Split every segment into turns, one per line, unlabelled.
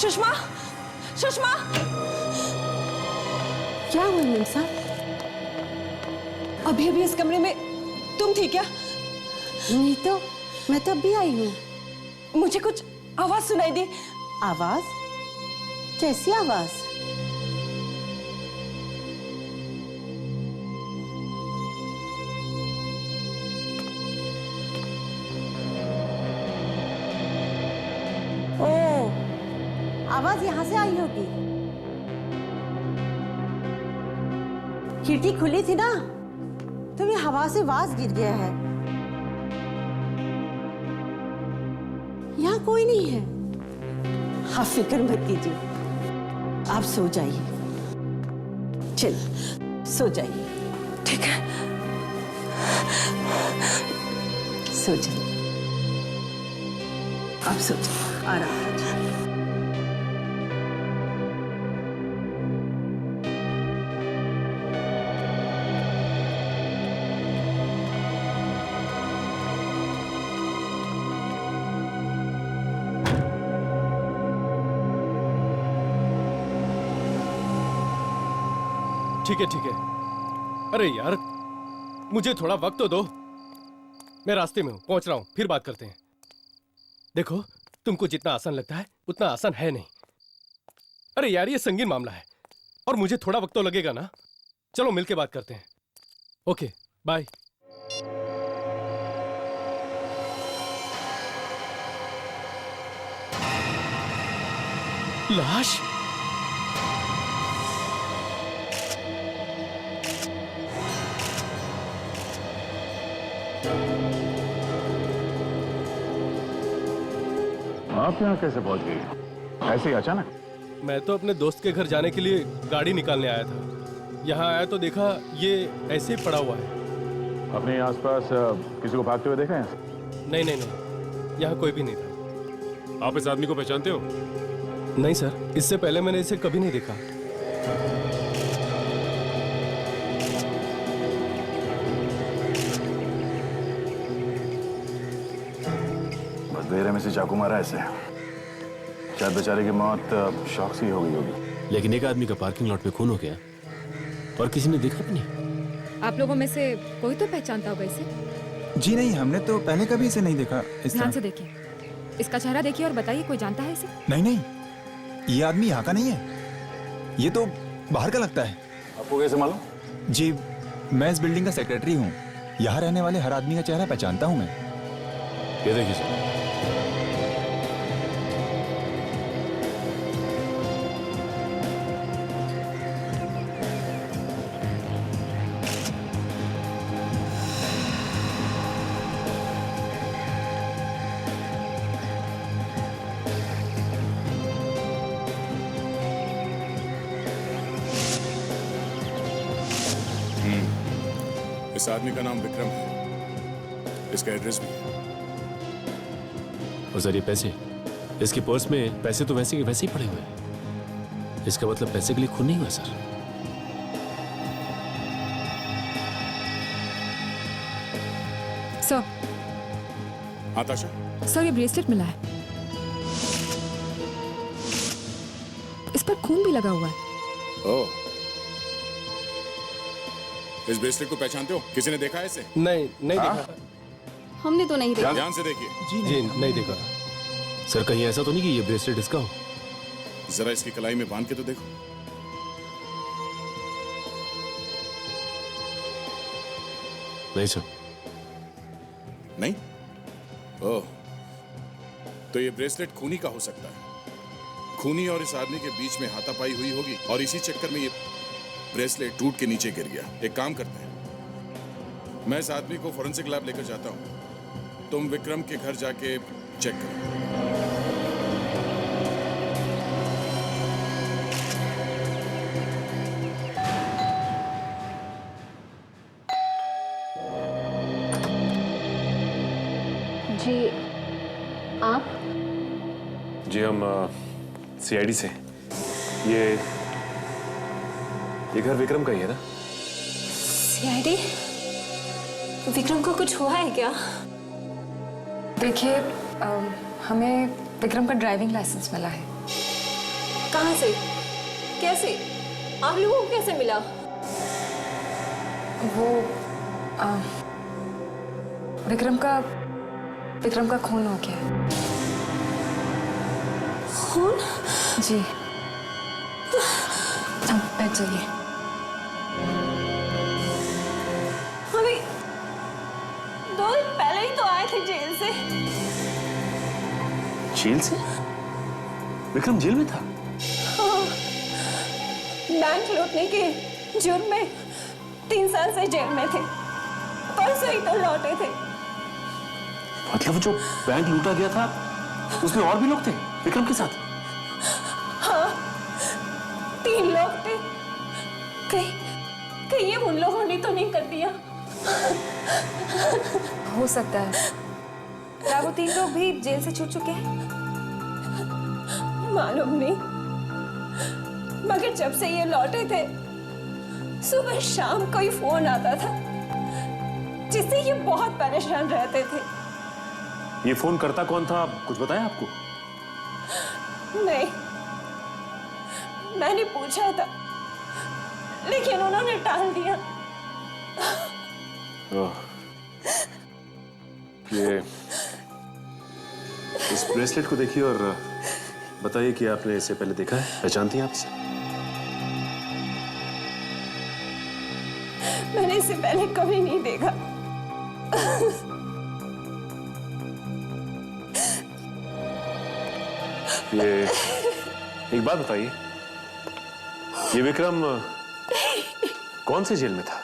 सुषमा, सुषमा,
क्या हुआ मीम साहब?
अभी अभी इस कमरे में तुम थी क्या?
नहीं तो, मैं तो अभी आई हूँ।
मुझे कुछ आवाज सुनाई दी।
आवाज? कैसी आवाज? ओ, आवाज यहाँ से आई होगी। खिड़की खुली थी ना, तो ये हवा से वाज गिर गया है। यहाँ कोई नहीं है। आप फिक्र मत कीजिए, आप सो जाइए। चल, सो जाइए।
ठीक है।
सो जाइए, आप सो जाइए, आराम कीजिए।
ठीक है ठीक है। अरे यार, मुझे थोड़ा वक्त तो दो। मैं रास्ते में हूं, पहुंच रहा हूं, फिर बात करते हैं। देखो, तुमको जितना आसान लगता है उतना आसान है नहीं। अरे यार, ये संगीन मामला है और मुझे थोड़ा वक्त तो लगेगा ना। चलो मिलके बात करते हैं। Okay, bye. लाश?
आप यहाँ कैसे पहुंच गई? ऐसे ही अचानक?
मैं तो अपने दोस्त के घर जाने के लिए गाड़ी निकालने आया था। यहाँ आया तो देखा ये ऐसे ही पड़ा हुआ है।
अपने आसपास किसी को भागते हुए देखा है?
नहीं नहीं नहीं, यहाँ कोई भी नहीं था।
आप इस आदमी को पहचानते हो?
नहीं सर, इससे पहले मैंने इसे कभी नहीं देखा।
बस देर में से चाकू मारा ऐसे। शायद बेचारे की मौत शौक से ही हो गई होगी।
लेकिन एक आदमी का पार्किंग लॉट में खून हो गया और किसी ने देखा भी नहीं।
आप लोगों में से कोई तो पहचानता होगा इसे?
जी नहीं, हमने तो पहले कभी इसे नहीं देखा इस
ध्यान
तरह।
से देखिए, इसका चेहरा देखिए और बताइए कोई जानता है इसे?
नहीं नहीं, ये आदमी यहाँ का नहीं है, ये तो बाहर का लगता है।
आपको कैसे मालूम?
जी, मैं इस बिल्डिंग का सेक्रेटरी हूँ। यहाँ रहने वाले हर आदमी का चेहरा पहचानता हूँ मैं।
ये देखिए सर।
इस आदमी का नाम विक्रम है, इसका एड्रेस भी है।
और सर ये पैसे, इसके पर्स में पैसे तो वैसे के वैसे ही पड़े हुए हैं। इसका मतलब पैसे के लिए खून नहीं हुआ सर।
सर,
हाँ ताशा?
सर ये ब्रेसलेट मिला है, इस पर खून भी लगा हुआ है।
ओह, इस ब्रेसलेट को पहचानते हो? किसी ने देखा है इसे?
नहीं नहीं देखा।
हमने तो नहीं देखा।
ध्यान से देखिए।
जी नहीं देखा।
सर कहीं ऐसा तो नहीं कि ये ब्रेसलेट इसका हो?
जरा इसकी कलाई में बांध के तो देखो।
नहीं सर।
नहीं? ओह, तो ये ब्रेसलेट खूनी का हो सकता है। खूनी और इस आदमी के बीच में हाथापाई हुई होगी और इसी चक्कर में ये ब्रेसलेट टूट के नीचे गिर गया। एक काम करते हैं, मैं इस आदमी को फोरेंसिक लैब लेकर जाता हूं, तुम विक्रम के घर जाके चेक करो।
जी, आप?
जी हम सीआईडी से। ये घर विक्रम का ही है ना?
सीआईडी? विक्रम को कुछ हुआ है क्या?
देखिए, हमें विक्रम का ड्राइविंग लाइसेंस मिला है
कहाँ से? कैसे? आप लोगों को कैसे मिला?
वो विक्रम का खून हो गया है।
खून?
जी। अब बैठ जाइए।
अभी 2 दिन पहले ही तो आए थे जेल से।
जेल से? विक्रम जेल में था?
हाँ, बैंक लूटने के जुर्म में 3 साल से जेल में थे। परसों ही तो लौटे थे।
मतलब जो बैंक लूटा गया था उसमें और भी लोग थे विक्रम के साथ?
हाँ, 3 लोग थे। कहीं ये उन लोगों ने तो नहीं कर दिया?
हो सकता है। क्या वो 3 लोग भी जेल से छूट चुके हैं?
मालूम नहीं, मगर जब से ये लौटे थे सुबह शाम कोई फोन आता था जिससे ये बहुत परेशान रहते थे।
ये फोन करता कौन था, कुछ बताया आपको?
नहीं, मैंने पूछा था लेकिन उन्होंने टाल दिया।
ये इस ब्रेसलेट को देखिए और बताइए कि आपने इसे पहले देखा है, पहचानती हैं आप इसे?
मैंने इसे पहले कभी नहीं देखा।
ये एक बात बताइए, ये विक्रम कौन से जेल में था?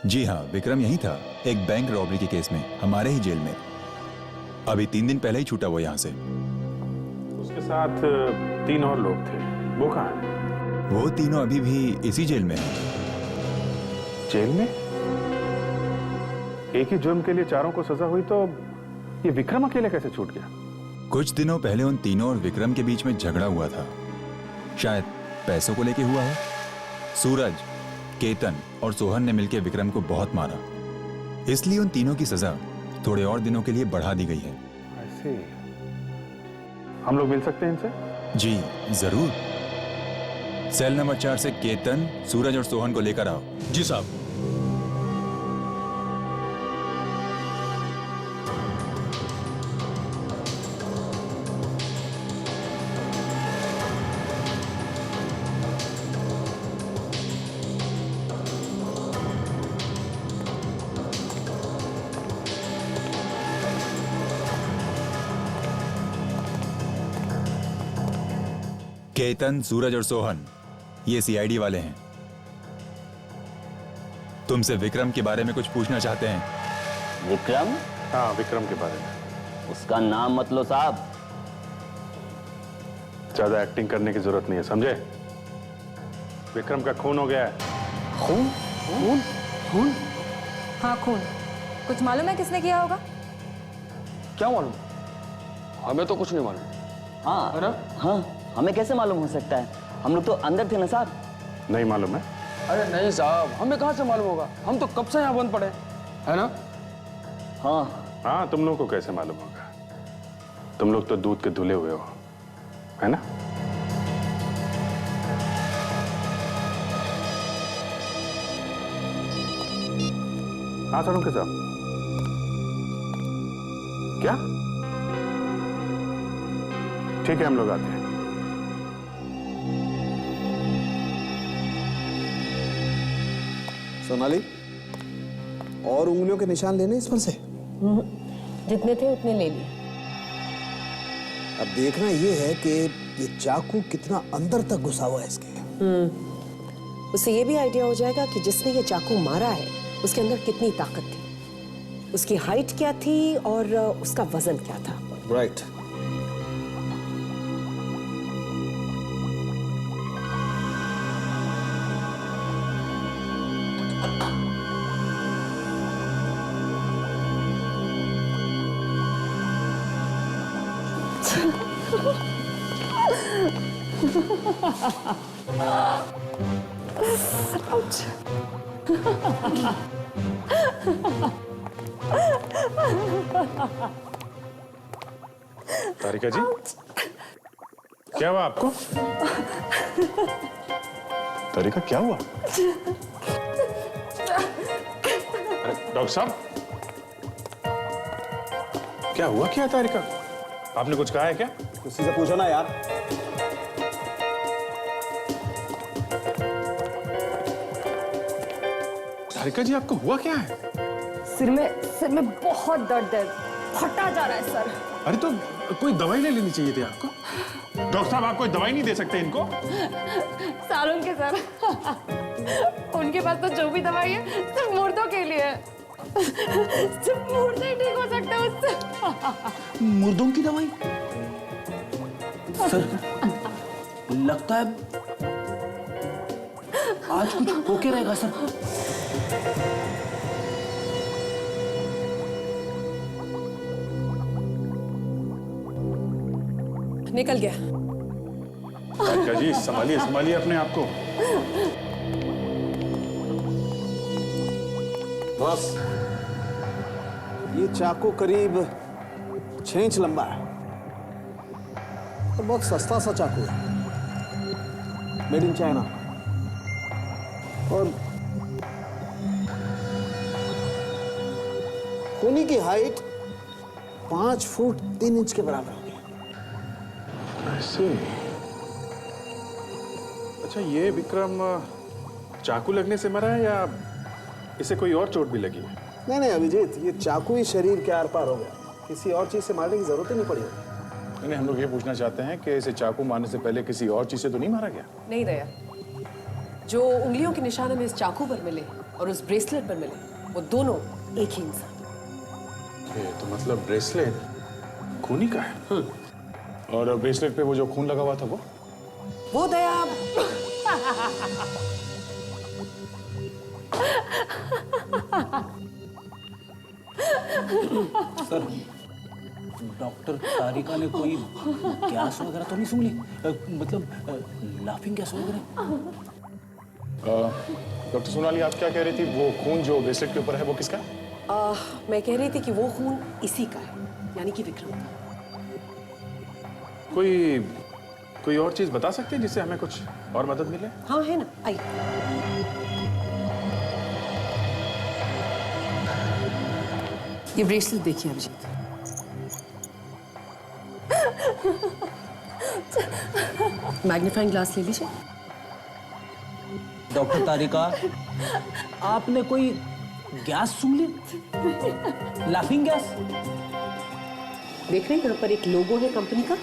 जी हाँ, विक्रम यही था, एक बैंक रॉबरी के केस में, हमारे ही जेल में। अभी 3 दिन पहले ही छूटा वो यहाँ से।
उसके साथ 3 और लोग थे, वो कहाँ हैं?
वो तीनों अभी भी इसी जेल में हैं।
जेल में? एक ही जुर्म के लिए 4 को सजा हुई तो ये विक्रम अकेले कैसे छूट गया?
कुछ दिनों पहले उन तीनों और विक्रम के बीच में झगड़ा हुआ था, शायद पैसों को लेके हुआ हो। सूरज, केतन और सोहन ने मिलकर विक्रम को बहुत मारा, इसलिए उन तीनों की सजा थोड़े और दिनों के लिए बढ़ा दी गई है।
ऐसे हम लोग मिल सकते हैं इनसे?
जी जरूर। सेल नंबर 4 से केतन, सूरज और सोहन को लेकर आओ।
जी साहब।
केतन, सूरज और सोहन ये सीआईडी वाले हैं। तुमसे विक्रम के बारे में कुछ पूछना चाहते हैं।
विक्रम?
हाँ, विक्रम के बारे में।
उसका नाम मत लो साहब।
ज्यादा एक्टिंग करने की जरूरत नहीं है, समझे? विक्रम का खून हो गया है।
खून? खून? खून?
हाँ, खून। कुछ मालूम है किसने किया होगा?
क्या मालूम? हमें तो कुछ नहीं मालूम।
हाँ
है ना?
हाँ, हमें कैसे मालूम हो सकता है? हम लोग तो अंदर थे ना साहब।
नहीं मालूम है?
अरे नहीं साहब, हमें कहाँ से मालूम होगा? हम तो कब से यहाँ बंद पड़े, है ना?
हाँ
हाँ, तुम लोग को कैसे मालूम होगा? तुम लोग तो दूध के धुले हुए हो, है ना? हाँ सर, उनके साथ क्या? ठीक है, हम लोग आते हैं।
सोनाली, और उंगलियों के निशान लेने इस पर से?
जितने थे उतने ले लिए।
अब देखना ये है कि ये चाकू कितना अंदर तक घुसा हुआ है इसके।
उससे ये भी आइडिया हो जाएगा कि जिसने ये चाकू मारा है उसके अंदर कितनी ताकत थी, उसकी हाइट क्या थी और उसका वजन क्या था।
राइट।
तारिका जी, क्या हुआ आपको? तारिका क्या हुआ? अरे डॉक्टर साहब, क्या हुआ क्या तारिका? आपने कुछ कहा है क्या?
किसी से पूछो ना यार।
तारिका जी, आपको हुआ क्या है?
सिर में बहुत दर्द है, फटा जा रहा है सर।
अरे तो कोई दवाई ले लेनी चाहिए थी आपको। डॉक्टर साहब, आप कोई दवाई नहीं दे सकते इनको?
सालों के सर, उनके पास तो जो भी दवाई है सिर्फ मुर्दों के लिए है। सिर्फ मुर्दे ही ठीक हो सकते हैं उससे।
मुर्दों की दवाई? सर, लगता है आज कुछ होके रहेगा सर।
निकल गया।
तारिका जी, संभालिए अपने आप को।
बस ये चाकू करीब 6 इंच लंबा है और बहुत सस्ता सा चाकू है, मेड इन चाइना। और खूनी की हाइट 5 फुट 3 इंच के बराबर होगी।
ऐसे? अच्छा, ये विक्रम चाकू लगने से मरा है या इसे कोई और चोट भी लगी है?
नहीं अभिजीत, ये चाकू ही शरीर के आर पार हो गया, किसी और चीज से मारने की जरूरत ही नहीं पड़ी।
नहीं, हम लोग ये पूछना चाहते हैं कि इसे चाकू मारने से पहले किसी और चीज से तो नहीं मारा गया?
नहीं दया, जो उंगलियों के निशान हमें इस चाकू पर मिले और उस ब्रेसलेट पर मिले, वो दोनों एक ही इंसान।
तो मतलब ब्रेसलेट खूनी का है? और ब्रेसलेट पे वो जो खून लगा हुआ था वो
दया।
सर, डॉक्टर तारिका ने कोई गैस वगैरह तो नहीं सूंघ ली? मतलब लाफिंग गैस वगैरह?
डॉक्टर सोनाली, आप क्या कह रही थी? वो खून जो ब्रेसलेट के ऊपर है वो किसका?
मैं कह रही थी कि वो खून इसी का है, यानी कि विक्रम का।
कोई और चीज बता सकते हैं जिससे हमें कुछ और मदद मिले?
हाँ है ना, आई। ये ब्रेसलेट देखिए अभिजीत। मैग्नीफाइंग ग्लास ले लीजिए।
डॉक्टर तारिका, आपने कोई गैस सूंघ ली? Laughing gas?
देख रहे हैं यहाँ पर एक लोगो है कंपनी का।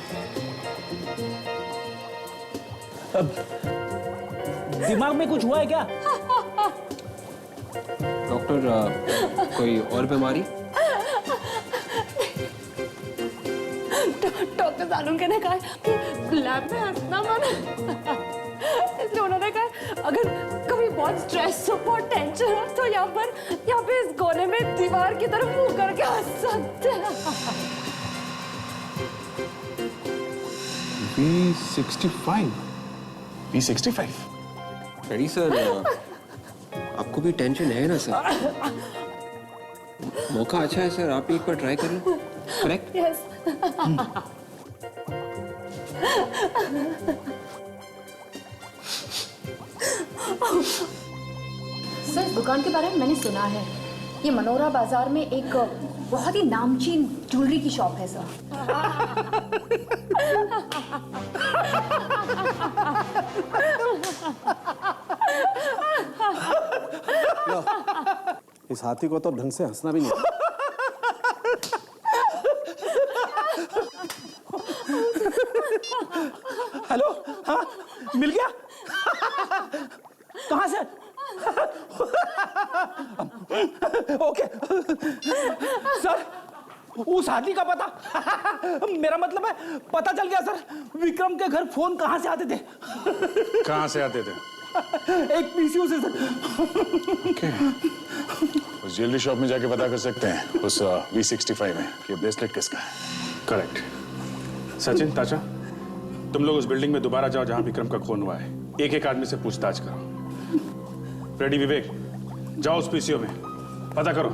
दिमाग में कुछ हुआ है क्या?
डॉक्टर, कोई और बीमारी?
डॉक्टर सालुंके ने कहा कि लैब में हंसना मना, इसलिए उन्होंने कहा अगर कभी बहुत स्ट्रेस हो, बहुत टेंशन हो तो यहाँ पे इस कोने में दीवार की तरफ मुंह करके हंस सकते हैं।
V65?
रेडी सर, आपको भी टेंशन है ना सर? मौका अच्छा है सर, आप एक बार ट्राई कर लो। करेक्ट?
यस।
सर, इस दुकान के बारे में मैंने सुना है। ये मनोरा बाजार में एक बहुत ही नामचीन ज्वेलरी की शॉप है सर।
इस हाथी को तो ढंग से हंसना भी नहीं। हेलो, हाँ मिल गया? कहाँ से? ओके सर, उस हाथी का पता मेरा मतलब है पता चल गया सर। विक्रम के घर फोन कहाँ से आते थे?
कहाँ से आते थे?
एक पीसीओ से सर।
ओके, उस ज्वेलरी शॉप में जाके पता कर सकते हैं उस V65 में कि ब्रेसलेट किसका है। करेक्ट। सचिन, ताजा, तुम लोग उस बिल्डिंग में दोबारा जाओ जहां विक्रम का खून हुआ है। एक एक आदमी से पूछताछ करो। रेडी विवेक, जाओ उस पीसीओ में पता करो।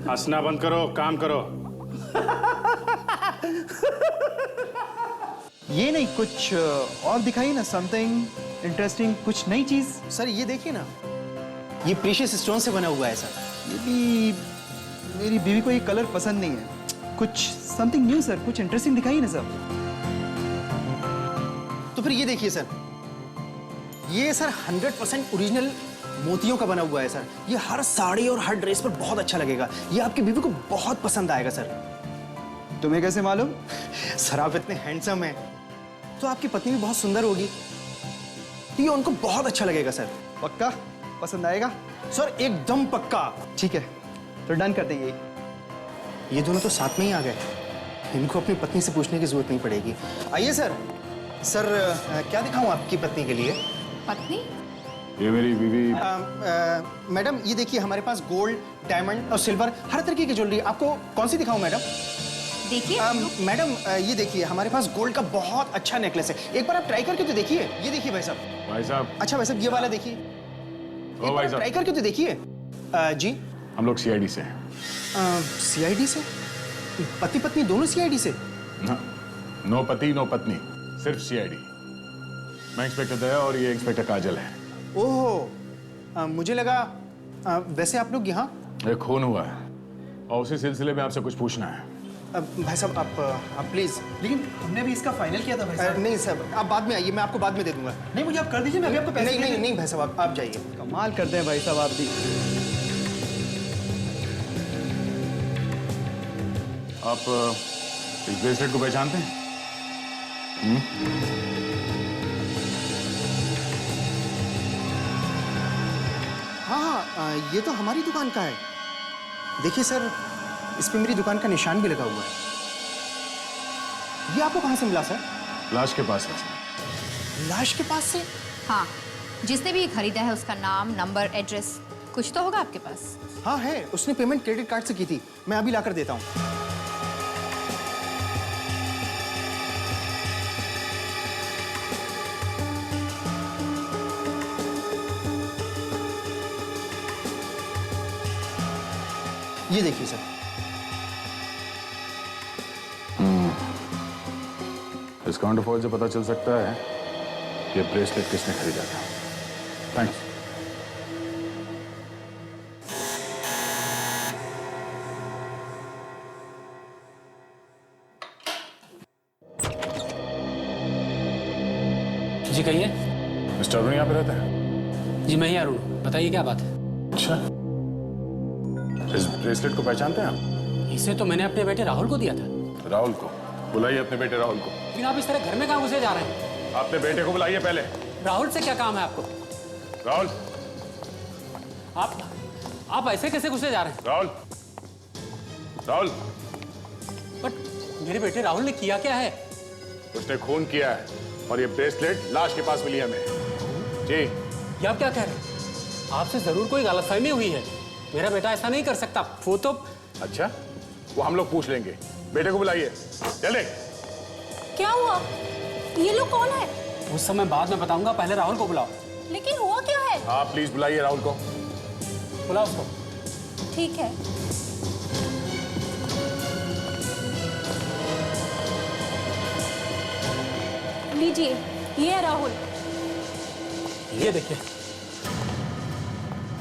हंसना बंद करो, काम करो।
ये नहीं, कुछ और दिखाइए ना, समथिंग इंटरेस्टिंग, कुछ नई चीज।
सर ये देखिए ना, ये प्रीशियस स्टोन से बना हुआ है सर।
ये भी मेरी बीवी को ये कलर पसंद नहीं है। कुछ समथिंग न्यू सर, कुछ इंटरेस्टिंग दिखाइए ना सर।
तो फिर ये देखिए सर, ये सर 100% ओरिजिनल मोतियों का बना हुआ है सर। ये हर साड़ी और हर ड्रेस पर बहुत अच्छा लगेगा। ये आपकी बीवी को बहुत पसंद आएगा सर।
तुम्हें कैसे मालूम?
सर आप इतने हैंडसम हैं, तो आपकी पत्नी भी बहुत सुंदर होगी, तो ये उनको बहुत अच्छा लगेगा सर।
पक्का पसंद आएगा?
सर एकदम पक्का।
ठीक है, तो डन कर देंगे।
ये दोनों तो साथ में ही आ गए, इनको अपनी पत्नी से पूछने की जरूरत नहीं पड़ेगी। आइए सर। सर क्या दिखाऊं आपकी पत्नी के लिए?
पत्नी?
ये मेरी बीवी।
मैडम ये देखिए, हमारे पास गोल्ड, डायमंड और सिल्वर हर तरीके की ज्वेलरी। आपको कौन सी दिखाऊं मैडम?
देखिए
मैडम ये देखिए, हमारे पास गोल्ड का बहुत अच्छा नेकलेस है। एक बार आप ट्राई करके तो देखिए। ये देखिए भाई साहब।
भाई साहब।
अच्छा भाई साहब, ये वाला देखिए।
ओ भाई साहब,
ट्राई करके तो देखिए। जी
हम लोग सीआईडी से हैं।
सीआईडी से? पति पत्नी दोनों सीआईडी से?
नो पति नो पत्नी, सिर्फ सीआईडी। मैं इंस्पेक्टर दया और ये इंस्पेक्टर काजल है।
ओह, मुझे लगा वैसे आप लोग यहाँ।
एक खून हुआ है और उसी सिलसिले में आपसे कुछ पूछना है।
भाई साहब आप प्लीज।
लेकिन हमने भी इसका फाइनल किया था भाई साहब।
नहीं सर, आप बाद में आइए, मैं आपको बाद में दे दूंगा।
नहीं, मुझे आप कर दीजिए, मैं अभी आपको पैसे
नहीं भाई साहब, आप जाइए।
कमाल करते हैं भाई साहब आप भी।
आप इस ब्रेसलेट को पहचानते हैं?
हाँ, ये तो हमारी दुकान का है। देखिए सर, इस पे मेरी दुकान का निशान भी लगा हुआ है। ये आपको कहाँ से मिला सर?
लाश के पास है।
लाश के पास से?
हाँ, जिसने भी ये खरीदा है उसका नाम, नंबर, एड्रेस कुछ तो होगा आपके पास।
हाँ है, उसने पेमेंट क्रेडिट कार्ड से की थी। मैं अभी लाकर देता हूँ। ये देखिए सर।
इस काउंटरफॉइल से पता चल सकता है कि ब्रेसलेट किसने खरीदा था। थैंक्स।
जी कहिए।
मिस्टर अरुण यहाँ पे रहता है?
जी मैं ही अरुण, बताइए क्या बात है?
अच्छा, इस ब्रेसलेट को पहचानते हैं आप?
इसे तो मैंने अपने बेटे राहुल को दिया था।
राहुल को? बुलाइए अपने बेटे राहुल को।
लेकिन आप इस तरह घर में कहाँ घुसे जा रहे हैं?
अपने बेटे को बुलाइए पहले।
राहुल से क्या काम है आपको?
राहुल।
आप ऐसे कैसे घुसे जा रहे हैं?
राहुल। राहुल।
बट मेरे बेटे राहुल ने किया क्या है?
उसने खून किया है और ये ब्रेसलेट लाश के पास मिली हमें। जी।
ये आप क्या कह रहे हैं? आपसे जरूर कोई गलतफहमी हुई है। मेरा बेटा ऐसा नहीं कर सकता। वो तो।
अच्छा, वो हम लोग पूछ लेंगे। बेटे को बुलाइए जल्दी।
क्या हुआ? ये लोग कौन है?
उस समय बाद में बताऊंगा, पहले राहुल को बुलाओ।
लेकिन हुआ क्या है?
आप प्लीज बुलाइए राहुल को।
बुलाओ उसको।
ठीक है। लीजिए, ये है राहुल।
ये देखिए,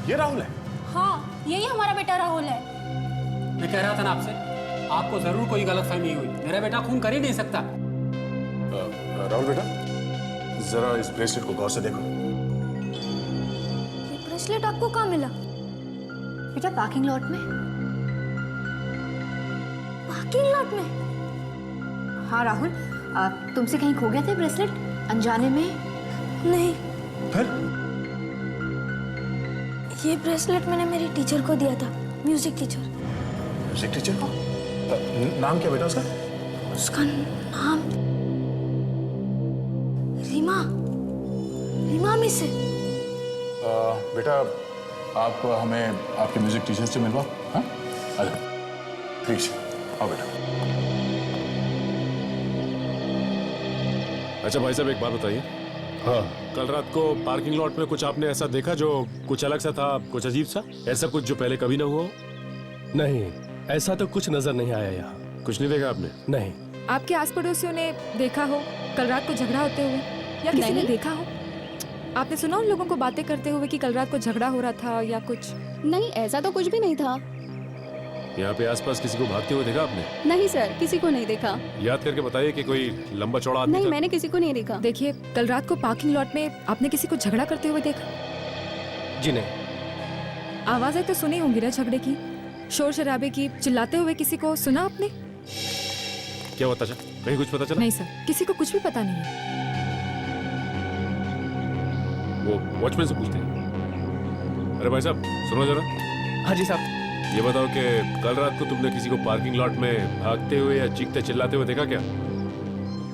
ये राहुल है।
हाँ, यही हमारा बेटा राहुल है।
मैं कह रहा था ना आपसे, आपको जरूर कोई गलतफहमी हुई। मेरा बेटा खून कर ही नहीं सकता।
राहुल बेटा, जरा इस ब्रेसलेट को गौर से देखो।
ये ब्रेसलेट आपको कहाँ मिला?
बेटा पार्किंग लॉट में।
पार्किंग लॉट में?
हाँ राहुल, तुमसे कहीं खो गए थे ब्रेसलेट अनजाने में?
नहीं।
फिर?
ये ब्रेसलेट मैंने मेरी टीचर को दिया था, म्यूजिक टीचर।
म्यूजिक टीचर को? नाम क्या बेटा उसका?
उसका नाम रीमा। रीमा मिस है।
बेटा आप हमें आपके म्यूजिक टीचर से मिलवाओ। हाँ, प्लीज आओ बेटा।
अच्छा भाई साहब, एक बात बताइए। हाँ, कल रात को पार्किंग लॉट में कुछ आपने ऐसा देखा जो कुछ अलग सा था, कुछ अजीब सा, ऐसा कुछ जो पहले कभी ना हुआ हो?
नहीं, ऐसा तो कुछ नजर नहीं आया यहाँ।
कुछ नहीं देखा आपने?
नहीं।
आपके आस पड़ोसियों ने देखा हो? कल रात को झगड़ा होते हुए या किसी ने देखा हो? आपने सुना उन लोगों को बातें करते हुए कि कल रात को झगड़ा हो रहा था या कुछ?
नहीं, ऐसा तो कुछ भी नहीं था।
यहाँ पे आसपास किसी को भागते हुए देखा आपने?
नहीं सर, किसी को नहीं देखा।
याद करके बताइए कि कोई लंबा चौड़ा आदमी
नहीं,
था?
मैंने किसी को नहीं देखा।
देखिए, कल रात को पार्किंग लॉट में आपने किसी को झगड़ा करते हुए देखा?
जी नहीं।
आवाजें तो सुनी होंगी ना झगड़े की, शोर शराबे की, चिल्लाते हुए किसी को सुना आपने?
क्या हुआ ताशा? कहीं कुछ पता चला?
नहीं सर, किसी को कुछ भी पता नहीं है।
वो वॉचमैन से पूछते हैं। अरे भाई साहब सुनो जरा।
हाँ जी साहब।
ये बताओ कि कल रात को तुमने किसी को पार्किंग लॉट में भागते हुए या चीखते चिल्लाते हुए देखा क्या?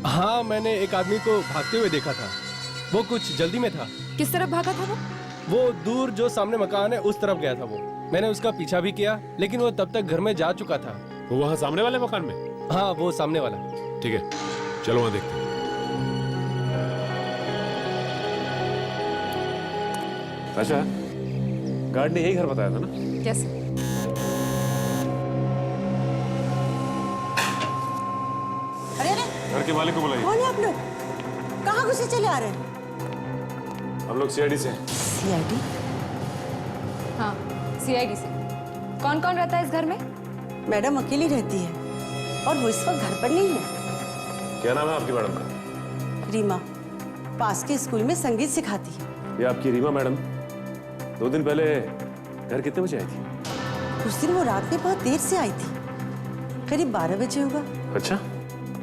हाँ, मैंने एक आदमी को भागते हुए देखा था। वो कुछ जल्दी में था।
किस तरफ भागा था
वो दूर जो सामने मकान है उस तरफ गया था वो। मैंने उसका पीछा भी किया, लेकिन वो तब तक घर में जा चुका था।
वो वहाँ सामने वाले मकान में?
हाँ, वो सामने वाला।
ठीक है, चलो वहाँ देखते हैं। अच्छा, गार्ड ने यही घर बताया था ना?
यस।
घर के मालिक को बुलाइए।
कौन है आप लोग? कहाँ घुसे चले आ रहे हैं?
हम लोग सीआईडी से।
सीआईडी?
हाँ, सीआईडी से। कौन कौन रहता है इस घर में?
मैडम अकेली रहती है और वो इस वक्त घर पर नहीं है।
क्या नाम है आपकी मैडम का?
रीमा, पास के स्कूल में संगीत सिखाती है।
ये आपकी रीमा मैडम 2 दिन पहले घर कितने बजे आई थी?
उस दिन वो रात में बहुत देर से आई थी, करीब 12 बजे होगा।
अच्छा,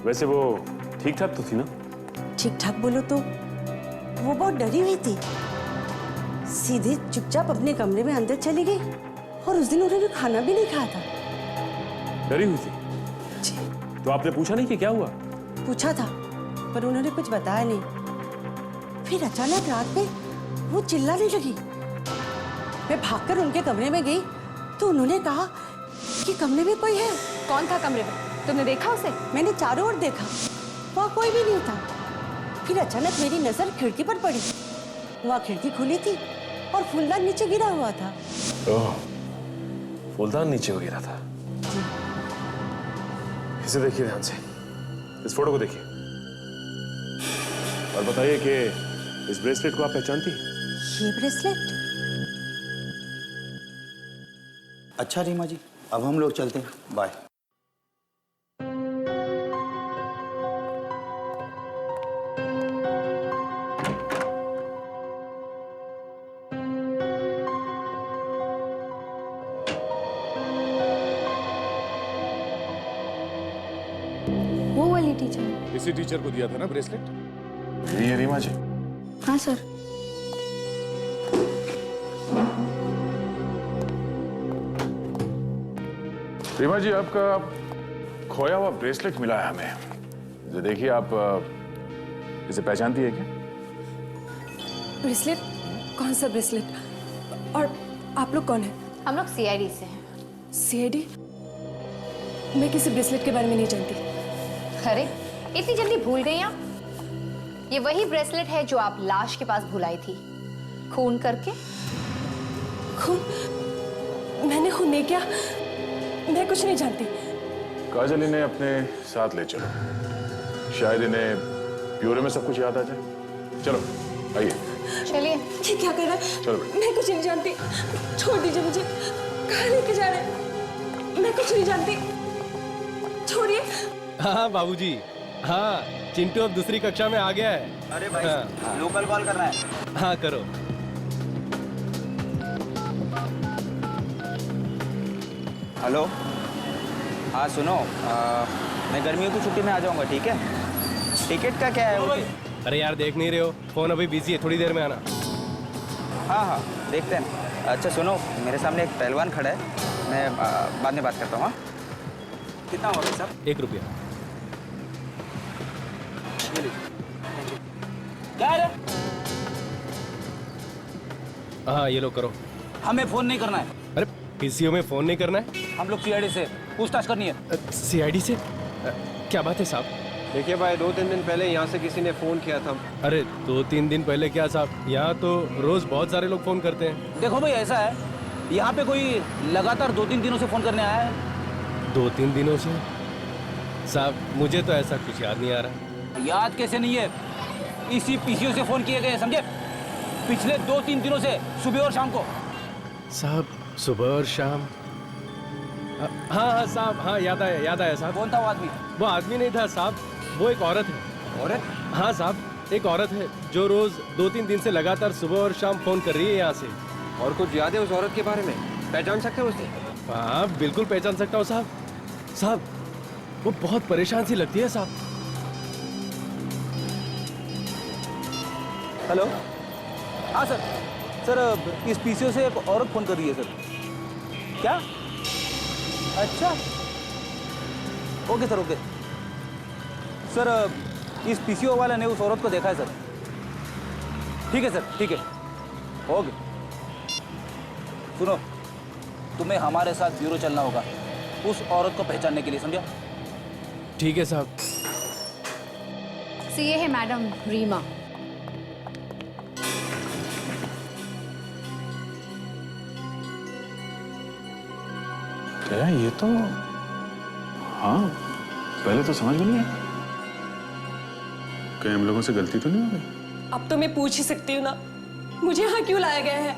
वैसे वो ठीक ठाक तो थी ना?
ठीक ठाक बोलो तो वो बहुत डरी हुई थी, सीधे चुपचाप अपने कमरे में अंदर चली गई और उस दिन उन्होंने खाना भी नहीं खाया था।
डरी हुई थी? तो आपने पूछा नहीं कि क्या हुआ?
पूछा था पर उन्होंने कुछ बताया नहीं। फिर अचानक रात में वो चिल्लाने लगी। मैं भागकर उनके कमरे में गई तो उन्होंने कहा कि कमरे में कोई है।
कौन था कमरे में? तुमने देखा उसे?
मैंने चारों ओर देखा, वहाँ कोई भी नहीं था। फिर अचानक मेरी नजर खिड़की पर पड़ी। वहाँ खिड़की खुली थी और फूलदान नीचे गिरा हुआ था।
ओह, फूलदान नीचे हो गिरा था। इसे देखिए ध्यान से, इस फोटो को देखिए और बताइए कि इस ब्रेसलेट को आप पहचानती हैं?
ये ब्रेसलेट?
अच्छा रीमा जी, अब हम लोग चलते हैं। बाय।
वो वाली टीचर?
इसी टीचर को दिया था ना ब्रेसलेट? ये रीमा जी।
हाँ सर।
रीमा जी, आपका खोया हुआ ब्रेसलेट मिला है हमें। जो देखिए, आप इसे पहचानती है क्या?
ब्रेसलेट? कौन सा ब्रेसलेट? और आप लोग कौन हैं?
हम लोग सीआईडी से हैं।
सीआईडी? मैं किसी ब्रेसलेट के बारे में नहीं जानती।
अरे, इतनी जल्दी भूल गई आप? ये वही ब्रेसलेट है जो आप लाश के पास भुलाई थी, खून करके।
खून? मैंने खून नहीं किया, मैं कुछ नहीं जानती।
काजल, इन्हें अपने साथ ले चलो, शायद इन्हें ब्यूरो में सब कुछ याद आ जाए। चलो आइए।
चलिए।
ये क्या कर रहा है?
चलो।
मैं कुछ नहीं जानती, छोड़ दीजिए मुझे। कहाँ लेके जा रहे हैं? मैं कुछ नहीं जानती, छोड़िए।
हाँ बाबूजी, हाँ, चिंटू अब दूसरी कक्षा में आ गया है।
अरे भाई,
हाँ।
लोकल कॉल करना है।
हाँ करो।
हेलो, हाँ सुनो, मैं गर्मियों की छुट्टी में आ जाऊंगा, ठीक है? टिकट का क्या है?
अरे यार, देख नहीं रहे हो? फोन अभी बिजी है, थोड़ी देर में आना।
हाँ हाँ, देखते हैं। अच्छा सुनो, मेरे सामने एक पहलवान खड़ा है, मैं बाद में बात करता हूँ। कितना होगा साहब?
1 रुपया।
क्या है?
हाँ ये लो, करो।
हमें फोन नहीं करना है।
अरे पीसीओ में फोन नहीं करना है?
हम लोग सीआईडी से पूछताछ करनी है।
सीआईडी से? क्या बात है साहब?
देखिए भाई, 2-3 दिन पहले यहाँ से किसी ने फोन किया था।
अरे 2-3 दिन पहले क्या साहब, यहाँ तो रोज बहुत सारे लोग फोन करते हैं।
देखो भाई, ऐसा है, यहाँ पे कोई लगातार 2-3 दिनों से फोन करने आया है।
2-3 दिनों से? साहब मुझे तो ऐसा कुछ याद नहीं आ रहा।
याद कैसे नहीं है? इसी पीसीओ से फोन किए गए, समझे? पिछले 2-3 दिनों से, सुबह और शाम को।
साहब सुबह और शाम? हाँ साहब, हाँ याद आया साहब।
कौन था वो आदमी?
वो आदमी नहीं था साहब, वो एक औरत है।
औरत?
हाँ साहब, एक औरत है जो रोज 2-3 दिन से लगातार सुबह और शाम फोन कर रही है यहाँ से।
और कुछ याद है उस औरत के बारे में? पहचान सकते हो उसे?
हाँ बिल्कुल पहचान सकता हूँ साहब। साहब वो बहुत परेशान सी लगती है साहब।
हेलो, हाँ सर इस पीसीओ से एक औरत फोन कर रही है सर। क्या? अच्छा, ओके सर, ओके सर। इस पीसीओ वाले ने उस औरत को देखा है सर। ठीक है सर, ठीक है, ओके। सुनो, तुम्हें हमारे साथ ब्यूरो चलना होगा उस औरत को पहचानने के लिए, समझा?
ठीक है साहब।
ये है मैडम रीमा।
क्या ये तो, हाँ पहले तो समझ में नहीं आया। कहीं हम लोगों से गलती तो नहीं हो गई?
अब तो मैं पूछ ही सकती हूँ ना, मुझे यहाँ क्यों लाया गया है?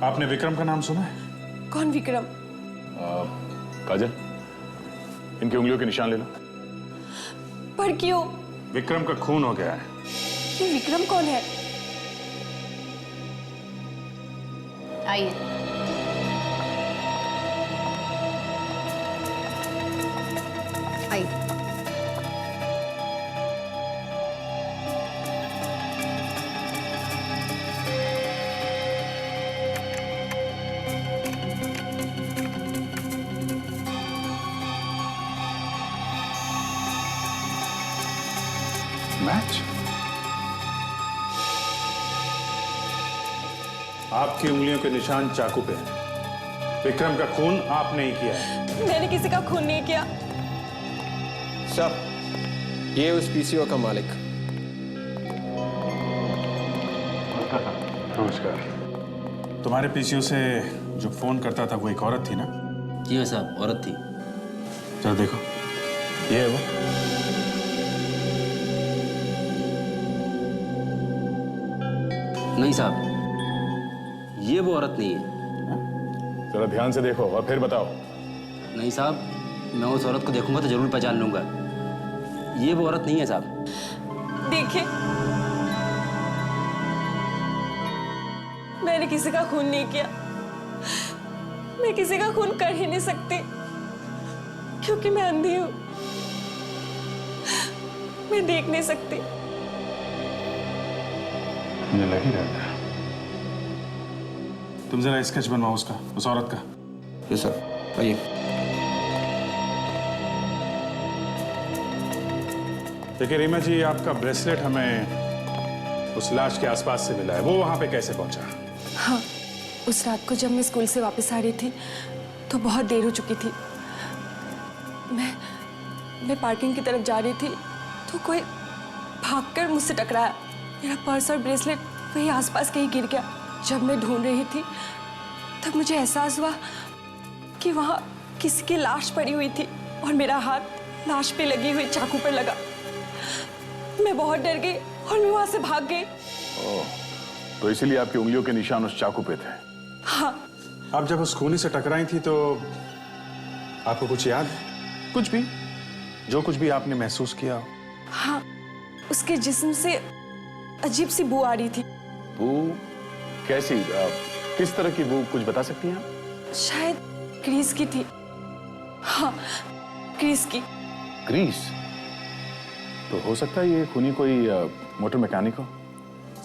आपने विक्रम का नाम सुना है?
कौन विक्रम?
काजल, इनकी उंगलियों के निशान ले लो।
पर क्यों?
विक्रम का खून हो गया है।
ये विक्रम कौन है?
आइए। आइए।
मैच? आपकी उंगलियों के निशान चाकू पे हैं। विक्रम का खून आपने ही किया है।
मैंने किसी का खून नहीं किया।
सब, ये उस पीसीओ का मालिक।
नमस्कार। तुम्हारे पीसीओ से जो फोन करता था वो एक औरत थी ना?
जी हाँ साहब, औरत थी।
जरा देखो, ये है वो।
नहीं साहब, ये वो औरत नहीं है।
जरा ध्यान से देखो और फिर बताओ।
नहीं साहब, मैं उस औरत को देखूंगा तो जरूर पहचान लूंगा। ये वो औरत नहीं है साहब।
देखिए, मैंने किसी का खून नहीं किया। मैं किसी का खून कर ही नहीं सकती क्योंकि मैं अंधी हूं। मैं देख नहीं सकती।
मुझे लग ही रहा था। तुम जरा स्केच बनवाओ उसका, उस औरत का।
जी सर, आइए।
देखिए रीमा जी, आपका ब्रेसलेट हमें उस लाश के आसपास से मिला है। वो वहां पे कैसे पहुंचा?
हाँ, उस रात को जब मैं स्कूल से वापस आ रही थी तो बहुत देर हो चुकी थी। मैं पार्किंग की तरफ जा रही थी तो कोई भागकर मुझसे टकराया। मेरा पर्स और ब्रेसलेट वही आसपास कहीं गिर गया। जब मैं ढूंढ रही थी तब मुझे एहसास हुआ कि वहां किसी की लाश पड़ी हुई थी और मेरा हाथ लाश पे लगी हुई चाकू पर लगा। मैं बहुत डर गई और मैं वहां से भाग गई।
तो इसीलिए आपकी उंगलियों के निशान उस चाकू पे थे?
हाँ।
आप जब उस खूनी से टकराई थी तो आपको कुछ याद? कुछ भी, जो कुछ भी आपने महसूस किया हो?
हाँ, उसके जिस्म से अजीब सी बू आ रही थी।
बू? कैसी? किस तरह की बू, कुछ बता सकती हैं आप?
शायद ग्रीस की थी। हाँ, ग्रीस की।
ग्रीस? तो हो सकता है ये खूनी कोई मोटर मैकेनिक हो।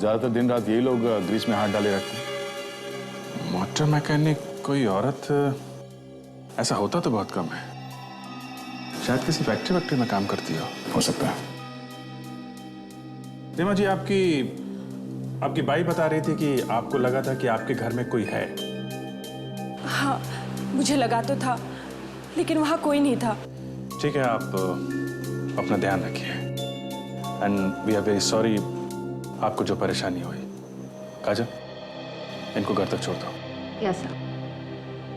ज्यादातर दिन रात यही लोग ग्रीस में हाथ डाले रखते हैं। मोटर मैकेनिक कोई औरत? ऐसा होता तो बहुत कम है। शायद किसी फैक्ट्री में काम करती हो सकता है। रीमा जी, आपकी बाई बता रही थी कि आपको लगा था कि आपके घर में कोई है।
हाँ, मुझे लगा तो था, लेकिन वहां कोई नहीं था।
ठीक है, आप अपना ध्यान रखिए। And we are very sorry आपको जो परेशानी हुई। काजल, इनको घर तक छोड़ दो।
यस सर,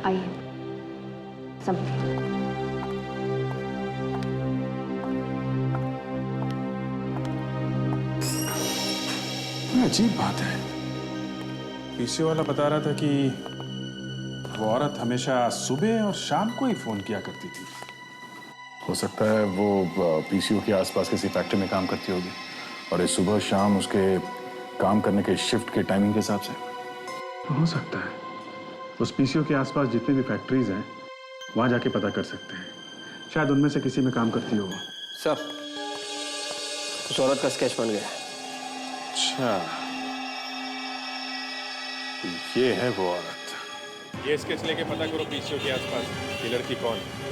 आइए। समझिए।
अजीब बात है। पीसीओ वाला बता रहा था कि वो औरत हमेशा सुबह और शाम को ही फोन किया करती थी।
हो सकता है वो पीसीओ के आसपास किसी फैक्ट्री में काम करती होगी और ये सुबह शाम उसके काम करने के शिफ्ट के टाइमिंग के हिसाब से।
हो सकता है। उस पीसीओ के आसपास जितनी भी फैक्ट्रीज हैं वहां जाके पता कर सकते हैं, शायद उनमें से किसी में काम करती हो।
सर, उस औरत का स्केच बन गया।
अच्छा, ये है वो औरत। ये स्केच लेके पता करो पीसीओ के आसपास ये लड़की कौन है।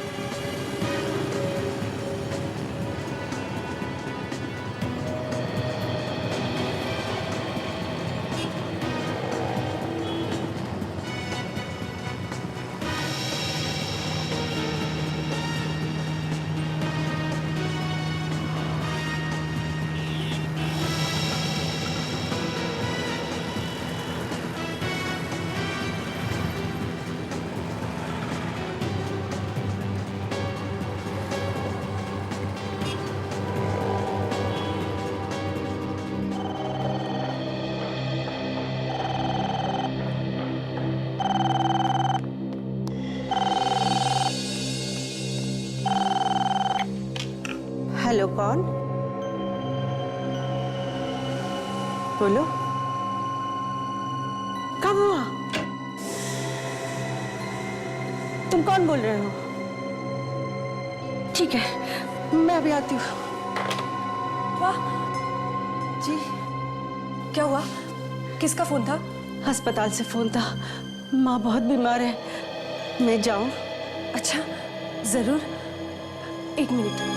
हेलो, कौन? बोलो। कब हुआ? तुम कौन बोल रहे हो? ठीक है, मैं अभी आती हूँ।
वाह जी, क्या हुआ? किसका फोन था?
अस्पताल से फोन था। माँ बहुत बीमार है, मैं जाऊँ?
अच्छा, जरूर। एक मिनट।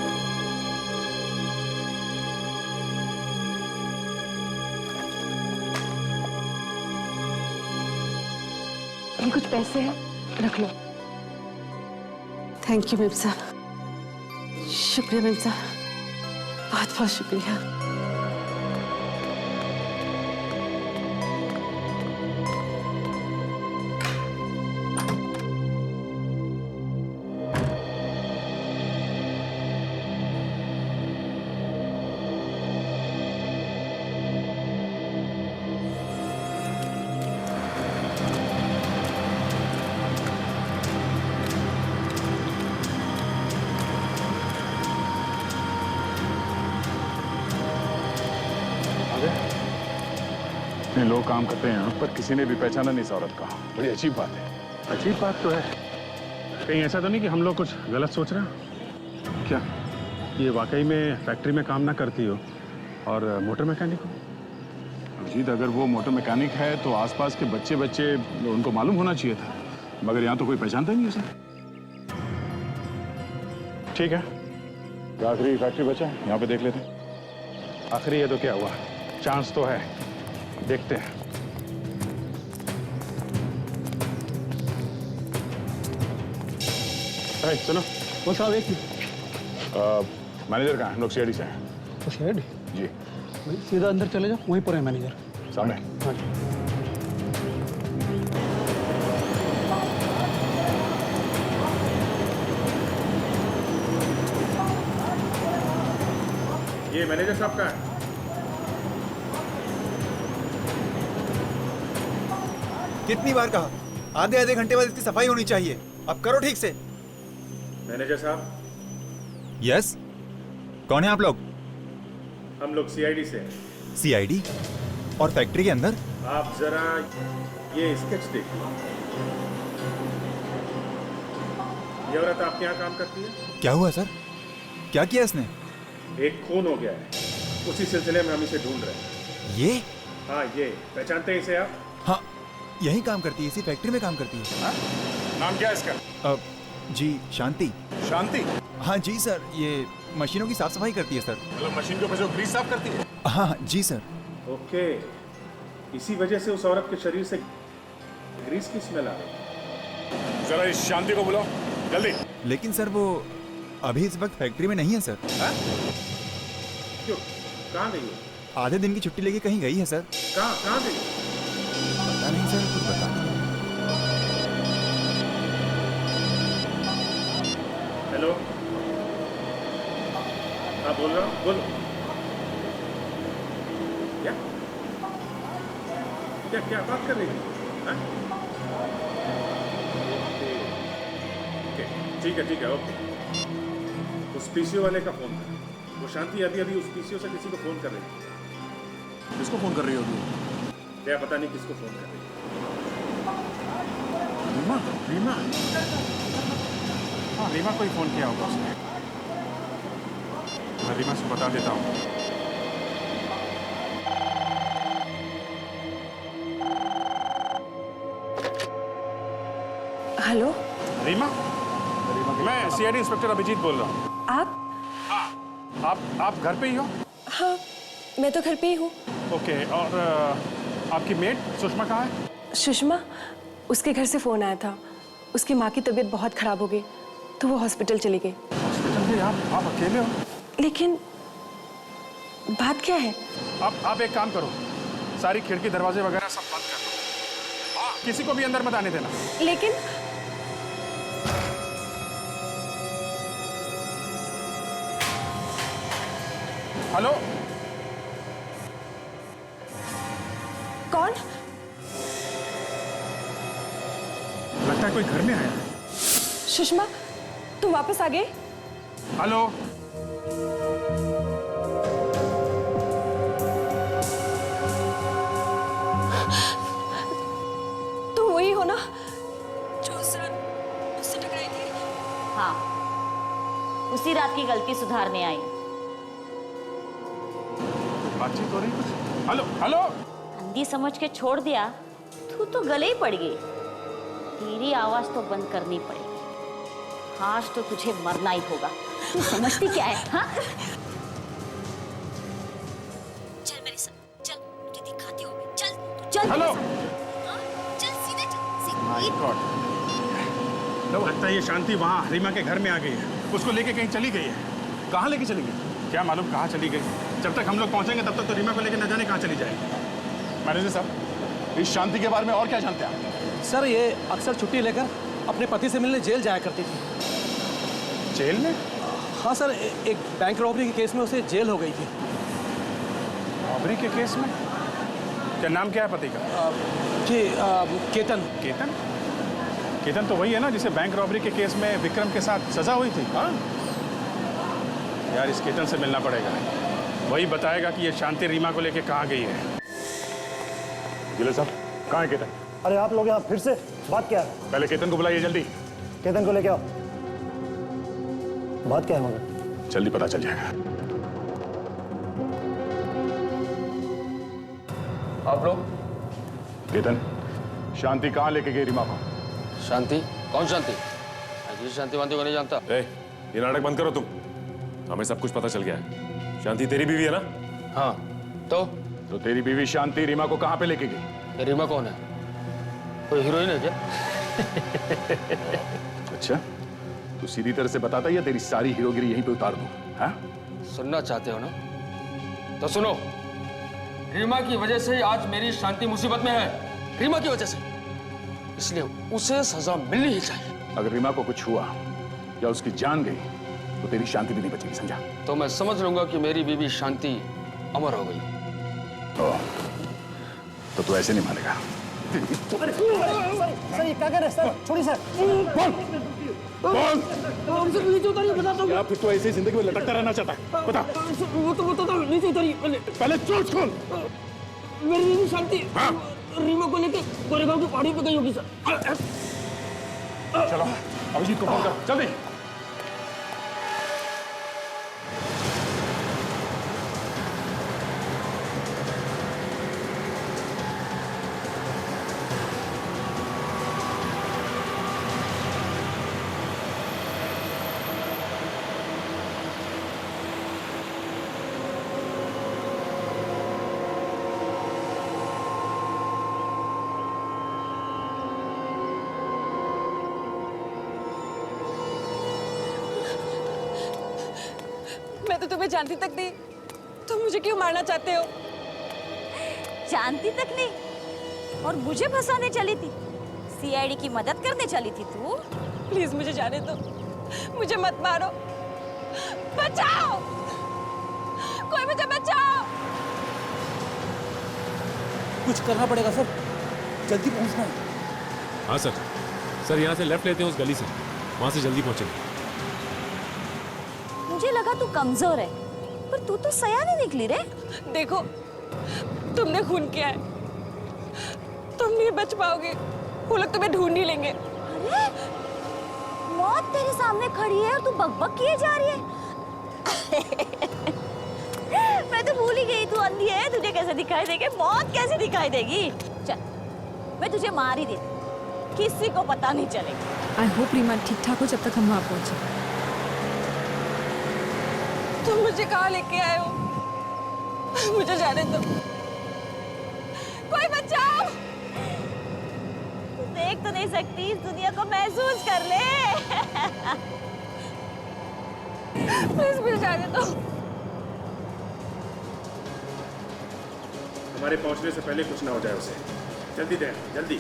ये कुछ पैसे हैं, रख लो।
थैंक यू मेम साहब, शुक्रिया मेम साहब, बहुत बहुत शुक्रिया।
इतने लोग काम करते हैं यहाँ पर, किसी ने भी पहचाना नहीं इस औरत का। बड़ी अजीब बात है।
अजीब बात तो है। कहीं ऐसा तो नहीं कि हम लोग कुछ गलत सोच रहे हैं? क्या ये वाकई में फैक्ट्री में काम ना करती हो और मोटर मैकेनिक हो?
अजीत, अगर वो मोटर मैकेनिक है तो आसपास के बच्चे बच्चे उनको मालूम होना चाहिए था, मगर यहाँ तो कोई पहचानता ही नहीं उसे। ठीक है, तो आखिरी फैक्ट्री बचा है, यहाँ पे देख लेते हैं।
आखिरी है तो क्या हुआ, चांस तो है, देखते हैं। सुनो,
वो साहब एक
मैनेजर कहाँ है? हम लोग सीआईडी से हैं।
तो शेड
जी,
सीधा अंदर चले जाओ, वहीं पर है मैनेजर
सामने।
हाँ।
ये मैनेजर साहब का है।
कितनी बार कहा, आधे आधे घंटे बाद इसकी सफाई होनी चाहिए। अब करो ठीक से।
मैनेजर साहब।
यस, कौन है आप लोग?
हम लोग सीआईडी से हैं।
सीआईडी? और फैक्ट्री के अंदर?
आप जरा ये स्केच देखिए। ये औरत आपके यहाँ काम करती है?
क्या हुआ सर? क्या किया इसने?
एक खून हो गया है, उसी सिलसिले में हम इसे ढूंढ रहे हैं।
ये?
हाँ, ये पहचानते हैं इसे आप?
हाँ, यही काम करती है, इसी फैक्ट्री में काम करती है।
हाँ? नाम क्या है इसका?
जी शांति।
शांति?
हाँ जी सर, ये मशीनों की साफ सफाई करती है सर।
मतलब मशीन के ऊपर जो ग्रीस साफ करती है?
हाँ जी सर।
ओके, इसी वजह से उस औरत के शरीर से ग्रीस की स्मेल आ रही।
जरा इस शांति को बुलाओ जल्दी।
लेकिन सर वो अभी इस वक्त फैक्ट्री में नहीं है सर।
क्यों, कहाँ गई है?
आधे दिन की छुट्टी लेके कहीं गई है सर।
कहाँ गई?
पता नहीं सर, कुछ बता नहीं।
हेलो, हाँ बोल रहा हूँ, बोलो। क्या क्या क्या बात कर रही है? हाँ? ठीक है ओके। उस पीसीओ वाले का फोन था। वो शांति अभी अभी उस पीसीओ से किसी को फोन कर रही है। किसको फोन कर रही हो तू? क्या पता नहीं किसको फोन कर रही है। रीमा रीमा हाँ रीमा को ही फोन किया होगा उसने। मैं रीमा से बता देता हूँ।
हेलो
रीमा मैं सीआईडी इंस्पेक्टर अभिजीत बोल रहा हूँ।
आप
आप घर पे ही हो?
हाँ मैं तो घर पे ही हूँ।
ओके और आपकी मेट सुषमा कहाँ है?
सुषमा उसके घर से फोन आया था। उसकी माँ की तबीयत बहुत खराब हो गई तो वो हॉस्पिटल चली गई।
हॉस्पिटल में आप अकेले हो?
लेकिन बात क्या है?
आप एक काम करो, सारी खिड़की दरवाजे वगैरह सब बंद कर दो। हाँ, किसी को भी अंदर मत आने देना।
लेकिन
हेलो
कौन?
लगता है कोई घर में आया।
सुषमा तुम वापस आ गए?
हेलो
तुम वही हो ना जो उससे टकराई थी?
हाँ उसी रात की गलती सुधारने आई।
बातचीत हो रही कुछ? हेलो हेलो
अंधी समझ के छोड़ दिया तू तो गले ही पड़ गई। तेरी आवाज तो बंद करनी पड़ेगी। आज तो तुझे मरना ही होगा। तू समझती क्या है? हाँ चल मेरे साथ चल, मुझे दिखाती हूँ मैं। चल तू चल
हेलो
हाँ? चल सीधे चल
माय गॉड लगता है ये शांति वहाँ रीमा के घर में आ गई है। उसको लेके कहीं चली गई है। कहाँ लेके चली गई? क्या मालूम कहाँ चली गई। जब तक हम लोग पहुंचेंगे तब तक तो रीमा को लेके न जाने कहाँ चली जाएगी। मैनेजर साहब इस शांति के बारे में और क्या जानते हैं आप?
सर ये अक्सर छुट्टी लेकर अपने पति से मिलने जेल जाया करती थी।
जेल में?
हाँ सर एक बैंक रॉबरी के केस में उसे जेल हो गई थी।
रॉबरी के केस में? क्या नाम क्या है पति का?
जी केतन।
केतन? केतन तो वही है ना जिसे बैंक रॉबरी के केस में विक्रम के साथ सजा हुई थी। हाँ यार इस केतन से मिलना पड़ेगा। वही बताएगा कि ये शांति रीमा को लेके कहाँ गई है। जिले साहब कहाँ है केतन?
अरे आप लोग यहाँ फिर से बात क्या है?
पहले केतन को बुलाइए जल्दी।
केतन को लेके आओ। बात क्या है मगर?
जल्दी पता चल जाएगा।
आप लोग?
केतन शांति कहाँ लेके गई रीमा को?
शांति? कौन शांति? शांति वांति को नहीं जानता।
ये नाटक बंद करो तुम। हमें सब कुछ पता चल गया है। शांति तेरी बीवी है ना?
हाँ तो
तेरी बीवी शांति रीमा को कहाँ पे लेके गई?
रीमा कौन है? कोई हीरोइन है क्या?
अच्छा तू सीधी तरह से बताता या तेरी सारी हीरोगिरी यहीं पे उतार दूं? हाँ?
सुनना चाहते हो ना? तो सुनो। रीमा की वजह से आज मेरी शांति मुसीबत में है। रीमा की वजह से। इसलिए उसे सजा मिलनी ही चाहिए।
अगर रीमा को कुछ हुआ या उसकी जान गई तो तेरी शांति भी नहीं बचेगी, समझा?
तो मैं समझ लूंगा कि मेरी बीवी शांति अमर हो गई।
तो तू ऐसे नहीं मानेगा।
सर ये क्या कर रहे हैं सर? छोड़िए सर।
या फिर तू ऐसे ही जिंदगी में लटकता रहना चाहता है? बता।
वो तो नीचे उतरिए
पहले चोट खोल।
मेरी बीवी शांति रीमा को लेके गोरेगांव की पहाड़ी पे गई होगी सर।
चलो अभिजीत को फोन कर जल्दी।
मैं तो तुम्हें जानती तक नहीं, तुम मुझे क्यों मारना चाहते हो?
जानती तक नहीं और मुझे फंसाने चली थी। सीआईडी की मदद करने चली थी तू।
प्लीज मुझे जाने दो, मुझे मत मारो। बचाओ, कोई मुझे बचाओ।
कुछ करना पड़ेगा सर।
जल्दी पहुंचना है।
हाँ सर। सर यहाँ से लेफ्ट लेते हैं उस गली से, वहाँ से जल्दी पहुँचेंगे।
मुझे लगा तू कमजोर है, पर तू तो सयानी निकली रे।
देखो, तुमने खून किया है, तुम नहीं बच पाओगे, वो लोग तुम्हें ढूंढ ही लेंगे।
अरे मौत तेरे सामने खड़ी है और तू बकबक किए जा रही है। मैं तो भूल ही गई तू अंधी है, तुझे कैसे दिखाई देगी मौत, कैसे दिखाई देगी। चल मैं तुझे मार ही देती, किसी को पता नहीं चलेगा।
आई होप रीमा ठीक ठाक हो जब तक हम वहाँ पहुँचे।
तुम मुझे कहाँ लेके आए हो? मुझे जाने दो, कोई बचाओ।
देख तो नहीं सकती, इस दुनिया को महसूस कर ले।
प्लीज मुझे जाने दो।
हमारे पहुंचने से पहले कुछ ना हो जाए उसे। जल्दी दे, जल्दी।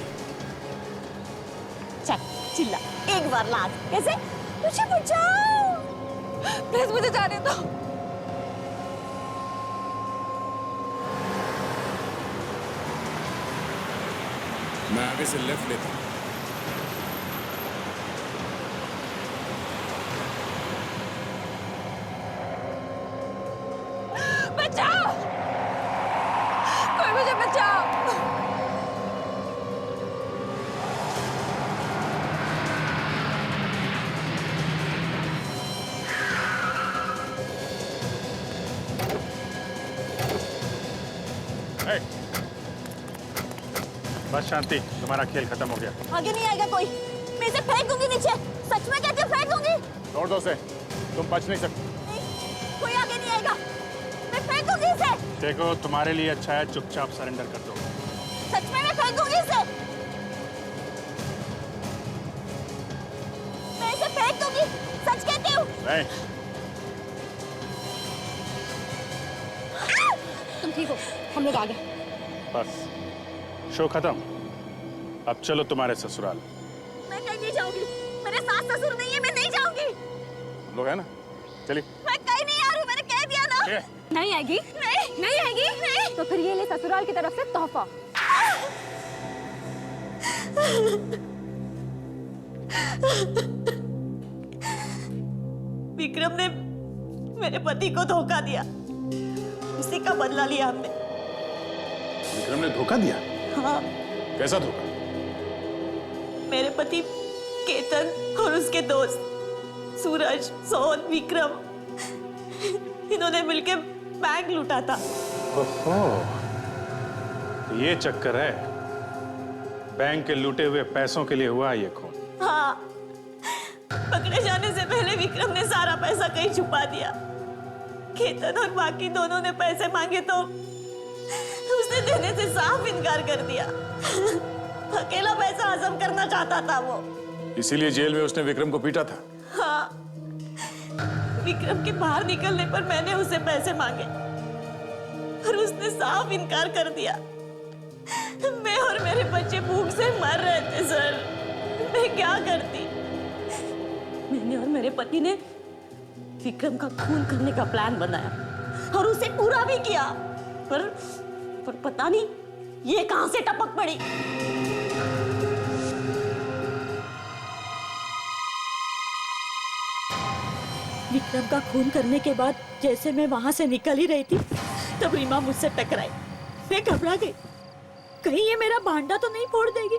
चल चिल्ला एक बार लाज, कैसे? मुझे बचाओ,
प्लीज मुझे जाने दो।
मैं आगे से लेफ्ट लेता हूं।
बचाओ, कोई मुझे बचाओ।
बस शांति, तुम्हारा खेल खत्म हो गया।
आगे नहीं आएगा कोई, मैं इसे फेंक दूंगी नीचे। सच में कहते फेंक दूंगी।
छोड़ दो उसे, तुम बच नहीं सकते।
कोई आगे नहीं आएगा, मैं फेंक दूंगी इसे।
देखो तुम्हारे लिए अच्छा है चुपचाप सरेंडर कर दो।
सच में मैं फेंक दूंगी इसे, मैं इसे फेंक दूंगी, सच कहती हूँ।
नहीं।
तुम ठीक हो, हम लोग आ गए।
बस शो खत्म, अब चलो तुम्हारे ससुराल।
मैं कहीं नहीं जाऊंगी, मेरे सास ससुर नहीं है, मैं नहीं जाऊंगी।
हम लोग है ना, चलिए।
मैं कहीं नहीं आ रही, मैंने कह दिया ना।
नहीं आएगी? नहीं आएगी? तो फिर ये ले ससुराल की तरफ से तोहफा।
विक्रम ने मेरे पति को धोखा दिया, उसी का बदला लिया हमने।
विक्रम ने धोखा दिया?
हाँ।
कैसा धोखा?
मेरे पति केतन और उसके दोस्त सूरज, सोहन, विक्रम, इन्होंने मिलकर बैंक लूटा था।
ओहो, ये चक्कर है। बैंक के लूटे हुए पैसों के लिए हुआ ये खून।
हाँ, पकड़े जाने से पहले विक्रम ने सारा पैसा कहीं छुपा दिया। केतन और बाकी दोनों ने पैसे मांगे तो उसने देने से साफ इनकार कर दिया। अकेला पैसा हजम करना चाहता था वो।
इसीलिए जेल में उसने विक्रम को पीटा था।
हाँ, विक्रम के बाहर निकलने पर मैंने उसे पैसे मांगे और उसने साफ इनकार कर दिया। मैं और मेरे बच्चे भूख से मर रहे थे सर, मैं क्या करती? मैंने और मेरे पति ने विक्रम का खून करने का प्लान बनाया और उसे पूरा भी किया, पर पता नहीं ये कहां से टपक पड़ी। विक्रम का खून करने के बाद जैसे मैं वहां से निकल ही रही थी, तब रीमा मुझसे टकराई। मैं घबरा गई, कहीं ये मेरा भांडा तो नहीं फोड़ देगी।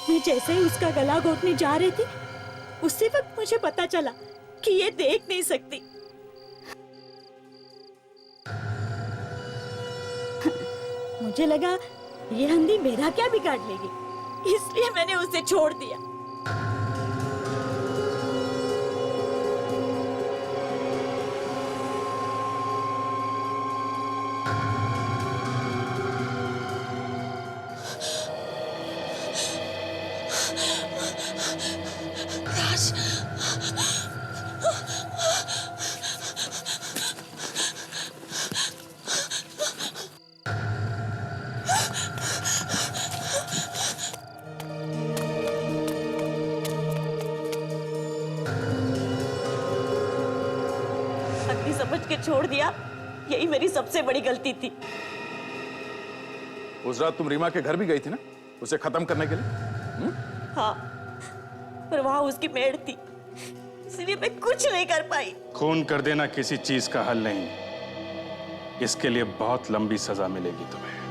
मैं जैसे ही उसका गला घोटने जा रही थी, उसी वक्त मुझे पता चला कि ये देख नहीं सकती। मुझे लगा ये हंदी मेरा क्या बिगाड़ लेगी, इसलिए मैंने उसे छोड़ दिया। राज, अग्नि समझ के छोड़ दिया, यही मेरी सबसे बड़ी गलती थी।
उस रात तुम रीमा के घर भी गई थी ना? उसे खत्म करने के लिए?
हाँ, पर वहां उसकी मेड थी, इसलिए मैं कुछ नहीं कर पाई।
खून कर देना किसी चीज का हल नहीं, इसके लिए बहुत लंबी सजा मिलेगी तुम्हें।